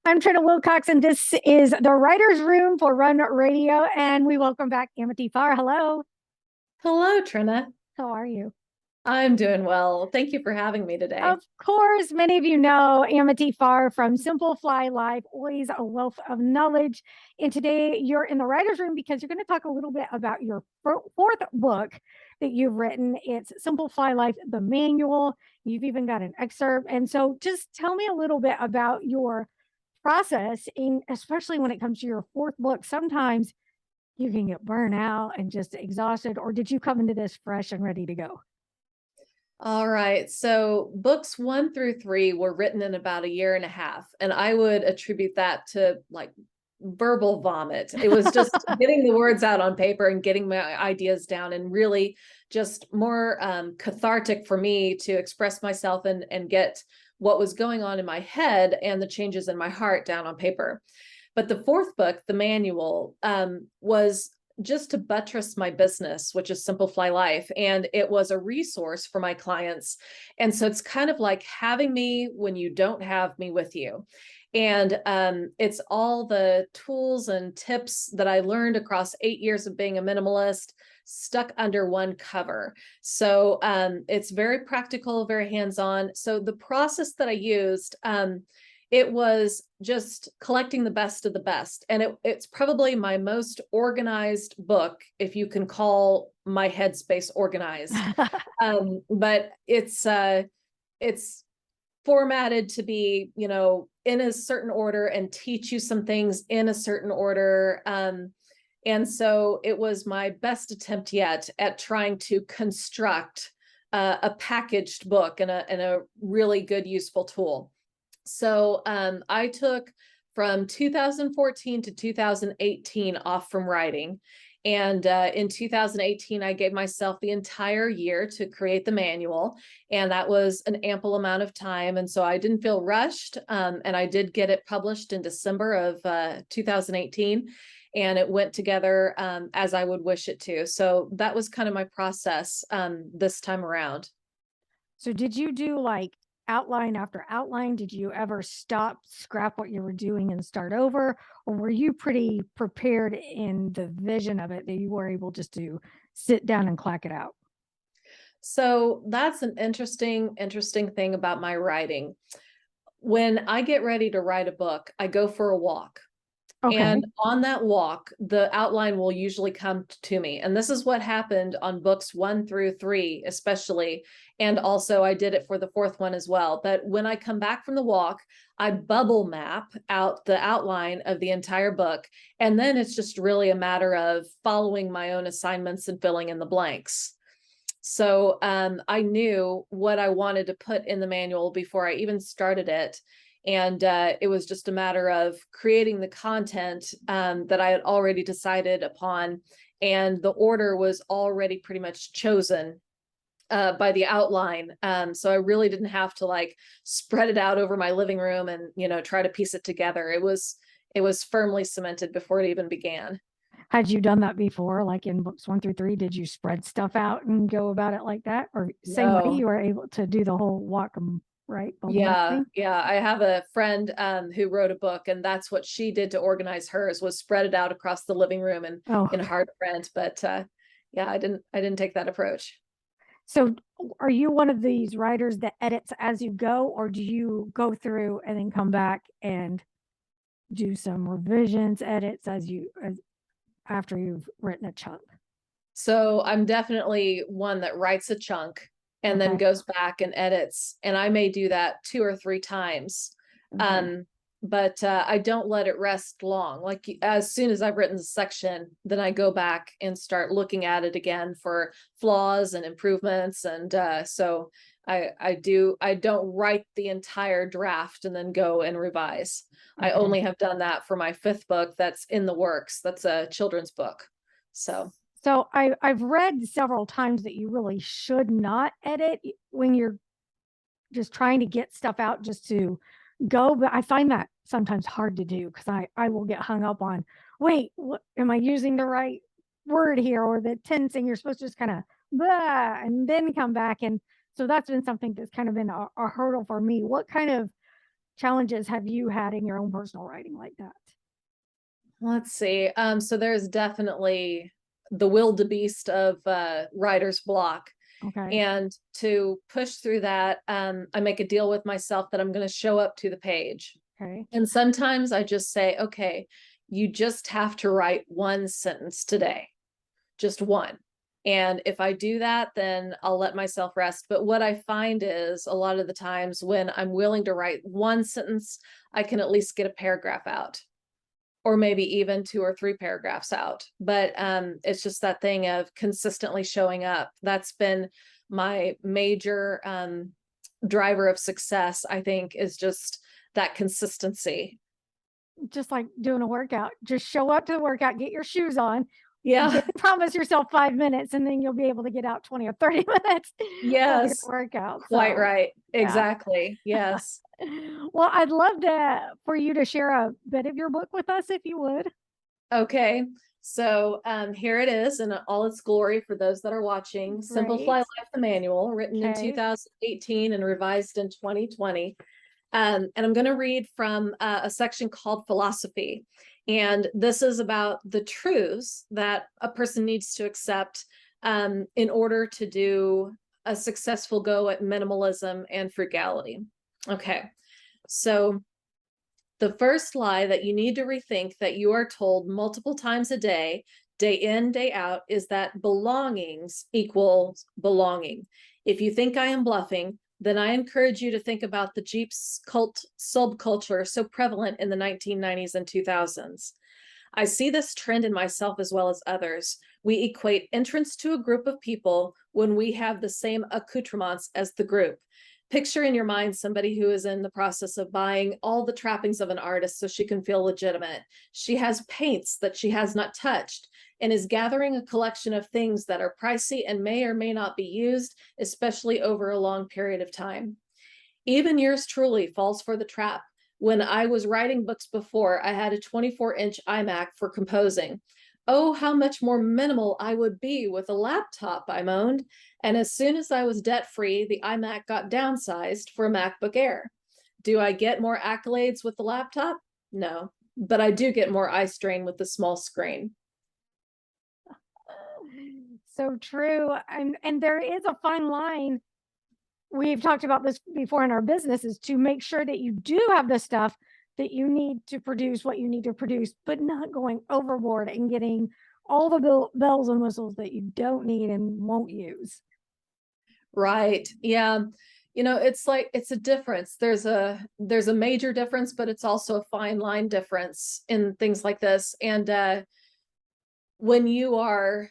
I'm Trina Wilcox, and this is the Writer's Room for Run Radio, and we welcome back Amity Farr. Hello, Hello, Trina. how are you? I'm doing well. Thank you for having me today. Of course, many of you know Amity Farr from Simple Fly Life, always a wealth of knowledge. And today you're in the Writer's Room because you're going to talk a little bit about your fourth book that you've written. It's Simple Fly Life, the manual. You've even got an excerpt. And so just tell me a little bit about your process, and especially when it comes to your fourth book. Sometimes you can get burnt out and just exhausted, or did you come into this fresh and ready to go? All right. So books 1 through 3 were written in about a year and a half, and I would attribute that to like verbal vomit. It was just getting the words out on paper and getting my ideas down, and really just more cathartic for me to express myself and get what was going on in my head and the changes in my heart down on paper. But the fourth book, the manual, was just to buttress my business, which is Simple Fly Life. And it was a resource for my clients. And so it's kind of like having me when you don't have me with you. And it's all the tools and tips that I learned across 8 years of being a minimalist stuck under one cover. So it's very practical, very hands-on. So the process that I used, it was just collecting the best of the best. And it's probably my most organized book, if you can call my headspace organized. But it's formatted to be, in a certain order and teach you some things in a certain order. And so it was my best attempt yet at trying to construct a packaged book and a really good, useful tool. So I took from 2014 to 2018 off from writing. And in 2018, I gave myself the entire year to create the manual. And that was an ample amount of time. And so I didn't feel rushed. And I did get it published in December of 2018. And it went together as I would wish it to. So that was kind of my process this time around. So did you do like outline after outline? Did you ever stop, scrap what you were doing and start over? Or were you pretty prepared in the vision of it that you were able just to sit down and clack it out? So that's an interesting thing about my writing. When I get ready to write a book, I go for a walk. Okay. And on that walk, the outline will usually come to me. And this is what happened on books 1 through 3, especially. And also I did it for the fourth one as well. But when I come back from the walk, I bubble map out the outline of the entire book. And then it's just really a matter of following my own assignments and filling in the blanks. So I knew what I wanted to put in the manual before I even started it. And it was just a matter of creating the content that I had already decided upon. And the order was already pretty much chosen by the outline. So I really didn't have to like spread it out over my living room and, try to piece it together. It was firmly cemented before it even began. Had you done that before, like in books 1 through 3? Did you spread stuff out and go about it like that? Or same way No. you were able to do the whole walk right? Yeah, yeah. I have a friend who wrote a book, and that's what she did to organize hers, was spread it out across the living room and Oh, in hard print. But yeah, I didn't take that approach. so are you one of these writers that edits as you go, or do you go through and then come back and do some revisions, edits after you've written a chunk? So I'm definitely one that writes a chunk and then Okay. goes back and edits. And I may do that 2 or 3 times. Okay. But I don't let it rest long. Like as soon as I've written the section, then I go back and start looking at it again for flaws and improvements. And so I don't write the entire draft and then go and revise. I Okay. only have done that for my fifth book that's in the works. That's a children's book. So So I've read several times that you really should not edit when you're just trying to get stuff out just to go. But I find that sometimes hard to do because I will get hung up on, wait, what, am I using the right word here, or the tensing? You're supposed to just kind of blah and then come back. And so that's been something that's kind of been a hurdle for me. What kind of challenges have you had in your own personal writing like that? Let's see. So there's definitely the wildebeest of writer's block. Okay. And to push through that, I make a deal with myself that I'm going to show up to the page. Okay. And sometimes I just say, okay, you just have to write one sentence today, just one. And if I do that, then I'll let myself rest. But what I find is a lot of the times when I'm willing to write one sentence, I can at least get a paragraph out, or maybe even 2 or 3 paragraphs out. But it's just that thing of consistently showing up. That's been my major driver of success, I think, is just that consistency. Just like doing a workout, just show up to the workout, get your shoes on, Yeah. promise yourself 5 minutes, and then you'll be able to get out 20 or 30 minutes of your Yes. workout. Quite So, right. yeah. Exactly. Yes. Well, I'd love for you to share a bit of your book with us if you would. Okay. So here it is in all its glory for those that are watching. Simple Fly Great. Life, the manual, written in Okay. 2018 and revised in 2020. And I'm going to read from a section called Philosophy. And this is about the truths that a person needs to accept in order to do a successful go at minimalism and frugality. Okay. So the first lie that you need to rethink that you are told multiple times a day in, day out, is that belongings equals belonging. If you think I am bluffing, then I encourage you to think about the Jeeps cult subculture so prevalent in the 1990s and 2000s. I see this trend in myself as well as others. We equate entrance to a group of people when we have the same accoutrements as the group. Picture in your mind somebody who is in the process of buying all the trappings of an artist so she can feel legitimate. She has paints that she has not touched and is gathering a collection of things that are pricey and may or may not be used, especially over a long period of time. Even yours truly falls for the trap. When I was writing books before, I had a 24-inch iMac for composing. Oh, how much more minimal I would be with a laptop, I moaned. And as soon as I was debt-free, the iMac got downsized for a MacBook Air. Do I get more accolades with the laptop? No, but I do get more eye strain with the small screen. So true. And there is a fine line. We've talked about this before in our business, is to make sure that you do have the stuff that you need to produce what you need to produce, but not going overboard and getting all the bells and whistles that you don't need and won't use. Right. Yeah. You know, it's like it's a difference. There's a major difference, but it's also a fine line difference in things like this. And when you are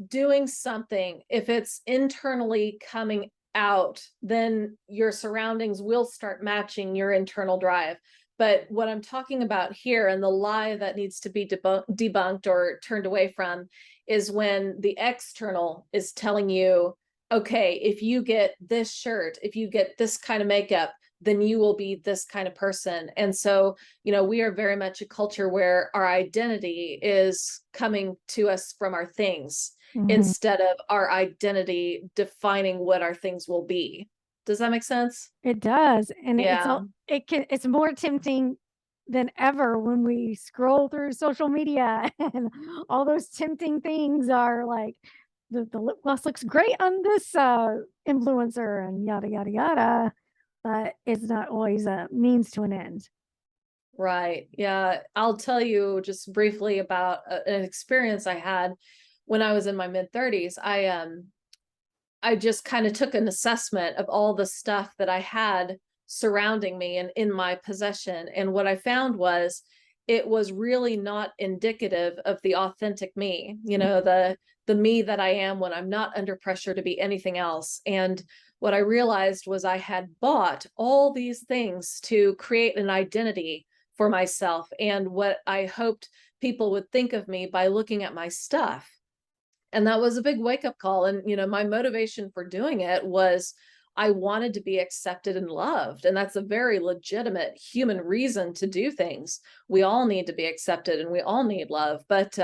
doing something, if it's internally coming out, then your surroundings will start matching your internal drive. But what I'm talking about here, and the lie that needs to be debunked or turned away from, is when the external is telling you, okay, if you get this shirt, if you get this kind of makeup, then you will be this kind of person. And so, you know, we are very much a culture where our identity is coming to us from our things instead of our identity defining what our things will be. Does that make sense? It does. And Yeah. it's more tempting than ever when we scroll through social media and all those tempting things are like the lip gloss looks great on this influencer and yada yada yada, but it's not always a means to an end. Right. Yeah. I'll tell you just briefly about an experience I had when I was in my mid 30s. I just kind of took an assessment of all the stuff that I had surrounding me and in my possession. And what I found was it was really not indicative of the authentic me, you know, the me that I am when I'm not under pressure to be anything else. And what I realized was I had bought all these things to create an identity for myself and what I hoped people would think of me by looking at my stuff. And that was a big wake up call. And, you know, my motivation for doing it was I wanted to be accepted and loved. And that's a very legitimate human reason to do things. We all need to be accepted and we all need love. But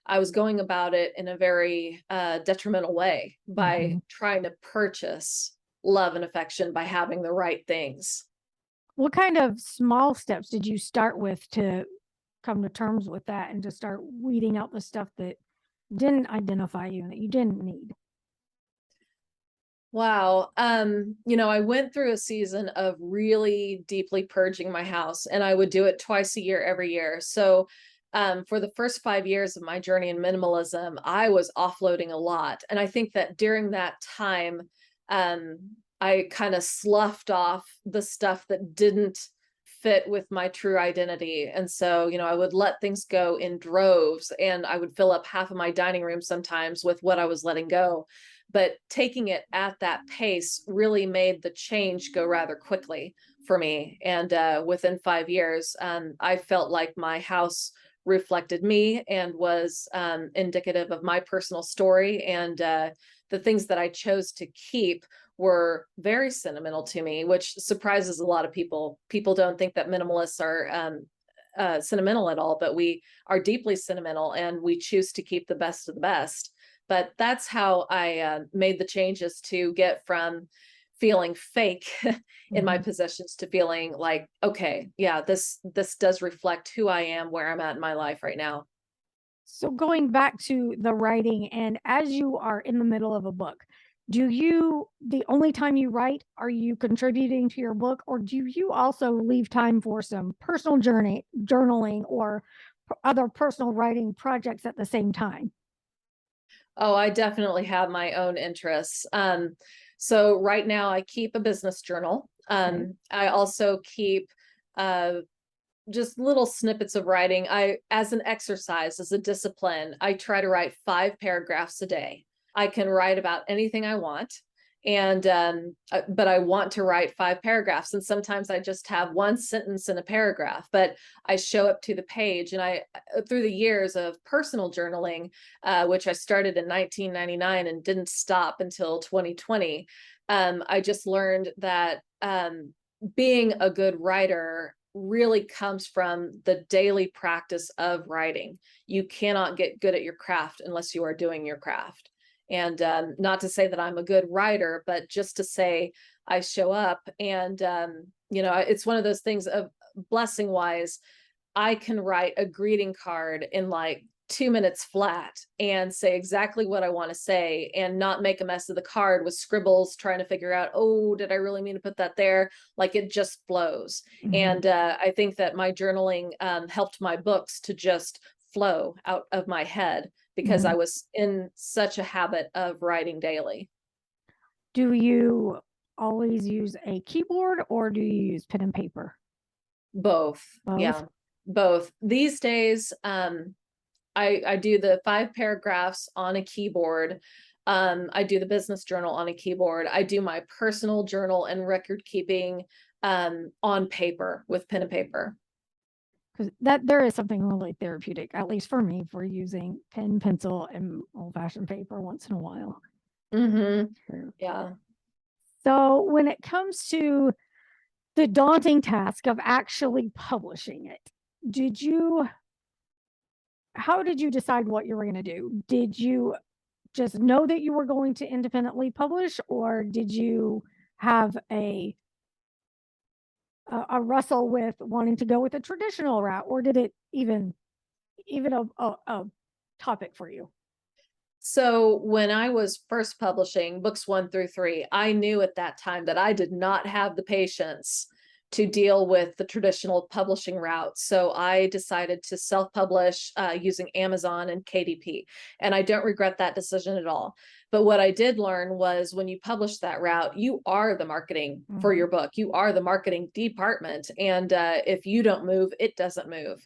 I was going about it in a very detrimental way by trying to purchase love and affection by having the right things. What kind of small steps did you start with to come to terms with that and to start weeding out the stuff that didn't identify you and that you didn't need? Wow. I went through a season of really deeply purging my house, and I would do it twice a year, every year. So, for the first 5 years of my journey in minimalism, I was offloading a lot. And I think that during that time, I kind of sloughed off the stuff that didn't fit with my true identity. And so, I would let things go in droves, and I would fill up half of my dining room sometimes with what I was letting go. But taking it at that pace really made the change go rather quickly for me. And within 5 years, I felt like my house reflected me and was indicative of my personal story. And the things that I chose to keep were very sentimental to me, which surprises a lot of people. People don't think that minimalists are sentimental at all, but we are deeply sentimental, and we choose to keep the best of the best. But that's how I made the changes to get from feeling fake in my Mhm. possessions to feeling like, okay, yeah, this does reflect who I am, where I'm at in my life right now. So going back to the writing, and as you are in the middle of a book, do you the only time you write, are you contributing to your book, or do you also leave time for some personal journaling or other personal writing projects at the same time? Oh, I definitely have my own interests. So right now I keep a business journal. Okay. I also keep uh, just little snippets of writing. As an exercise, as a discipline, I try to write 5 paragraphs a day. I can write about anything I want. And, but I want to write 5 paragraphs. And sometimes I just have one sentence in a paragraph, but I show up to the page. And through the years of personal journaling, which I started in 1999 and didn't stop until 2020, I just learned that being a good writer really comes from the daily practice of writing. You cannot get good at your craft unless you are doing your craft. And not to say that I'm a good writer, but just to say I show up. And it's one of those things of, blessing wise, I can write a greeting card in like 2 minutes flat and say exactly what I want to say and not make a mess of the card with scribbles trying to figure out, oh, did I really mean to put that there? Like, it just flows. Mhm. And I think that my journaling helped my books to just flow out of my head because I Mhm. was in such a habit of writing daily. Do you always use a keyboard or do you use pen and paper? Both. Both? Yeah. Both. These days, I do the 5 paragraphs on a keyboard. I do the business journal on a keyboard. I do my personal journal and record keeping on paper with pen and paper. Because that there is something really therapeutic, at least for me, for using pen, pencil, and old-fashioned paper once in a while. Mm-hmm. True. Yeah. So when it comes to the daunting task of actually publishing it, did you how did you decide what you were gonna do? Did you just know that you were going to independently publish, or did you have a wrestle with wanting to go with a traditional route, or did it even a topic for you? So when I was first publishing books 1 through 3, I knew at that time that I did not have the patience to deal with the traditional publishing route. So I decided to self-publish using Amazon and KDP. And I don't regret that decision at all. But what I did learn was when you publish that route, you are the marketing for Mhm. your book. You are the marketing department. And if you don't move, it doesn't move.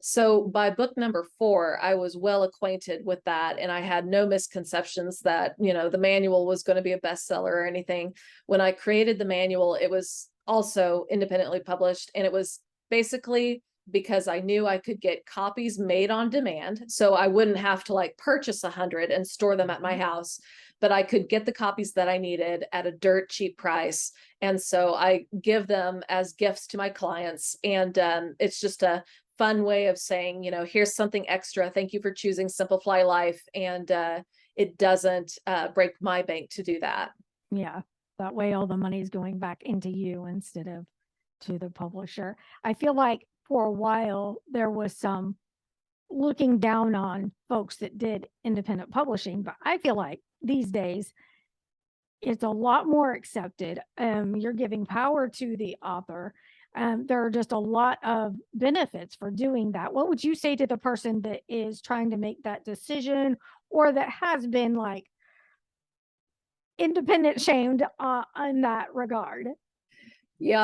So by book number 4, I was well acquainted with that, and I had no misconceptions that, the manual was going to be a bestseller or anything. When I created the manual, it was also independently published, and it was basically because I knew I could get copies made on demand. So I wouldn't have to like purchase 100 and store them at my house, but I could get the copies that I needed at a dirt cheap price. And so I give them as gifts to my clients. And it's just a fun way of saying, here's something extra. Thank you for choosing Simple Fly Life. And it doesn't break my bank to do that. Yeah. That way all the money's going back into you instead of to the publisher. I feel like for a while there was some looking down on folks that did independent publishing, but I feel like these days it's a lot more accepted. You're giving power to the author. There are just a lot of benefits for doing that. What would you say to the person that is trying to make that decision, or that has been like independent shamed in that regard? Yeah,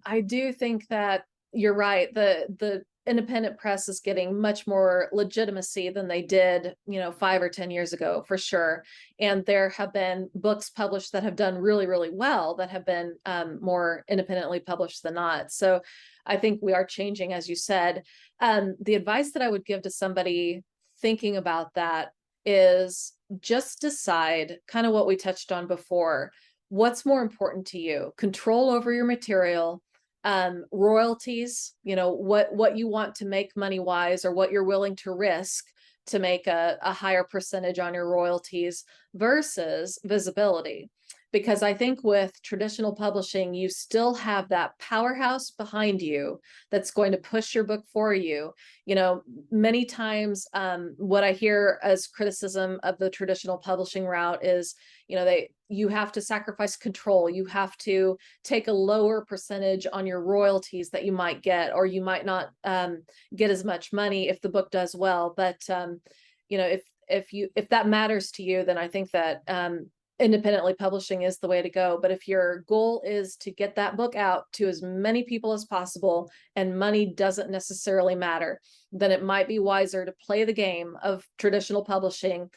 I do think that you're right. The independent press is getting much more legitimacy than they did, 5 or 10 years ago, for sure. And there have been books published that have done really, really well, that have been more independently published than not. So I think we are changing, as you said. The advice that I would give to somebody thinking about that is just decide kind of what we touched on before. What's more important to you? Control over your material, royalties, what you want to make money wise, or what you're willing to risk to make a higher percentage on your royalties, versus visibility. Because I think with traditional publishing, you still have that powerhouse behind you that's going to push your book for you. Many times what I hear as criticism of the traditional publishing route is, you have to sacrifice control. You have to take a lower percentage on your royalties that you might get, or you might not get as much money if the book does well. But if that matters to you, then I think that independently publishing is the way to go. But if your goal is to get that book out to as many people as possible, and money doesn't necessarily matter, then it might be wiser to play the game of traditional publishing,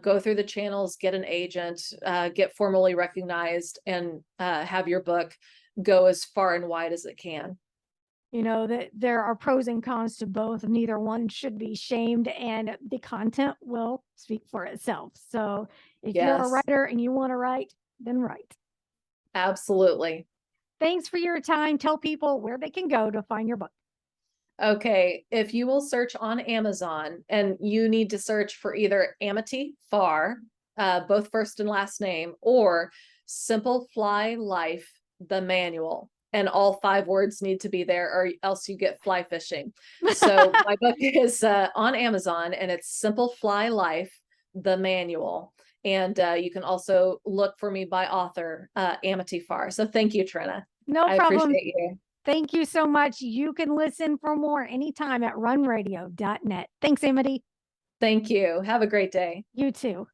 go through the channels, get an agent, get formally recognized, and have your book go as far and wide as it can. That there are pros and cons to both. Neither one should be shamed, and the content will speak for itself. So if you're a Yes, writer and you want to write, then write. absolutely. Thanks for your time. Tell people where they can go to find your book. Okay, if you will search on Amazon, and you need to search for either Amity Farr, both first and last name, or Simple Fly Life, the manual. And all 5 words need to be there, or else you get fly fishing. So my book is on Amazon, and it's Simple Fly Life, the manual. And you can also look for me by author, Amity Farr. So thank you, Trina. No I problem. appreciate you. Thank you so much. You can listen for more anytime at runradio.net. Thanks, Amity. Thank you. Have a great day. You too.